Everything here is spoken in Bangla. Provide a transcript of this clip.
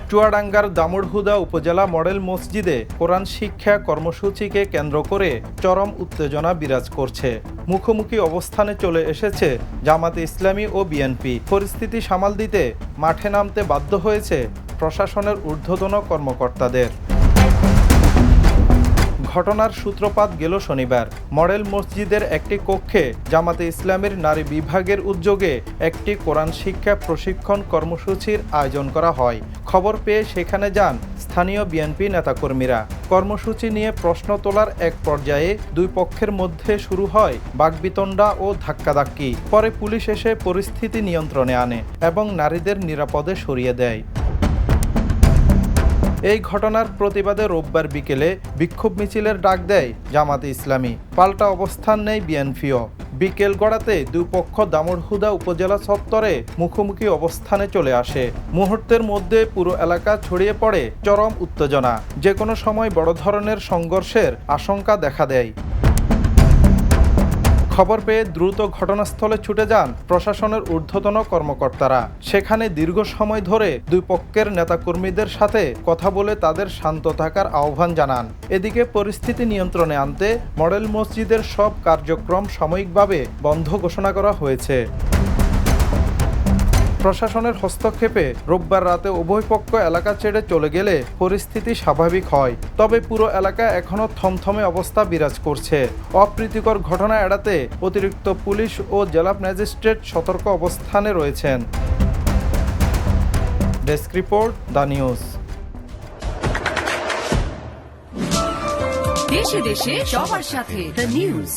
চুয়াডাঙ্গার দামুড়হুদা উপজেলা মডেল মসজিদে কোরআন শিক্ষা কর্মসূচিকে কেন্দ্র করে চরম উত্তেজনা বিরাজ করছে। মুখোমুখি অবস্থানে চলে এসেছে জামাতে ইসলামী ও বিএনপি। পরিস্থিতি সামাল দিতে মাঠে নামতে বাধ্য হয়েছে প্রশাসনের ঊর্ধ্বতন কর্মকর্তাদের। ঘটনার সূত্রপাত গেল শনিবার। মডেল মসজিদের একটি কক্ষে জামাতে ইসলামীর নারী বিভাগের উদ্যোগে একটি কোরআন শিক্ষা প্রশিক্ষণ কর্মসূচির আয়োজন করা হয়। খবর পেয়ে সেখানে যান স্থানীয় বিএনপি নেতাকর্মীরা। কর্মসূচি নিয়ে প্রশ্ন তোলার এক পর্যায়ে দুই পক্ষের মধ্যে শুরু হয় বাকবিতণ্ডা ও ধাক্কাধাক্কি। পরে পুলিশ এসে পরিস্থিতি নিয়ন্ত্রণে আনে এবং নারীদের নিরাপদে সরিয়ে দেয়। এই ঘটনার প্রতিবাদে রোববার বিকেলে বিক্ষোভ মিছিলের ডাক দেয় জামাতে ইসলামী। পাল্টা অবস্থান নেয় বিএনপিও। বিকেল গড়াতে দুপক্ষ দামুড়হুদা উপজেলা চত্বরে মুখোমুখি অবস্থানে চলে আসে। মুহূর্তের মধ্যে পুরো এলাকা ছড়িয়ে পড়ে চরম উত্তেজনা। যে কোনো সময় বড় ধরনের সংঘর্ষের আশঙ্কা দেখা দেয়। খবর পেয়ে দ্রুত ঘটনাস্থলে ছুটে যান প্রশাসনের ঊর্ধ্বতন কর্মকর্তারা। সেখানে দীর্ঘ সময় ধরে দুই পক্ষের নেতাকর্মীদের সাথে কথা বলে তাদের শান্ত থাকার আহ্বান জানান। এদিকে পরিস্থিতি নিয়ন্ত্রণে আনতে মডেল মসজিদের সব কার্যক্রম সাময়িকভাবে বন্ধ ঘোষণা করা হয়েছে। প্রশাসনের হস্তক্ষেপে রোববার রাতে উভয় পক্ষ এলাকা ছেড়ে চলে গেলে পরিস্থিতি স্বাভাবিক হয়। তবে পুরো এলাকা এখনও থমথমে অবস্থা বিরাজ করছে। অপ্রীতিকর ঘটনা এড়াতে অতিরিক্ত পুলিশ ও জেলা ম্যাজিস্ট্রেট সতর্ক অবস্থানে রয়েছেন। Desk report, the news. দেশে দেশে সবার সাথে দ্য নিউজ।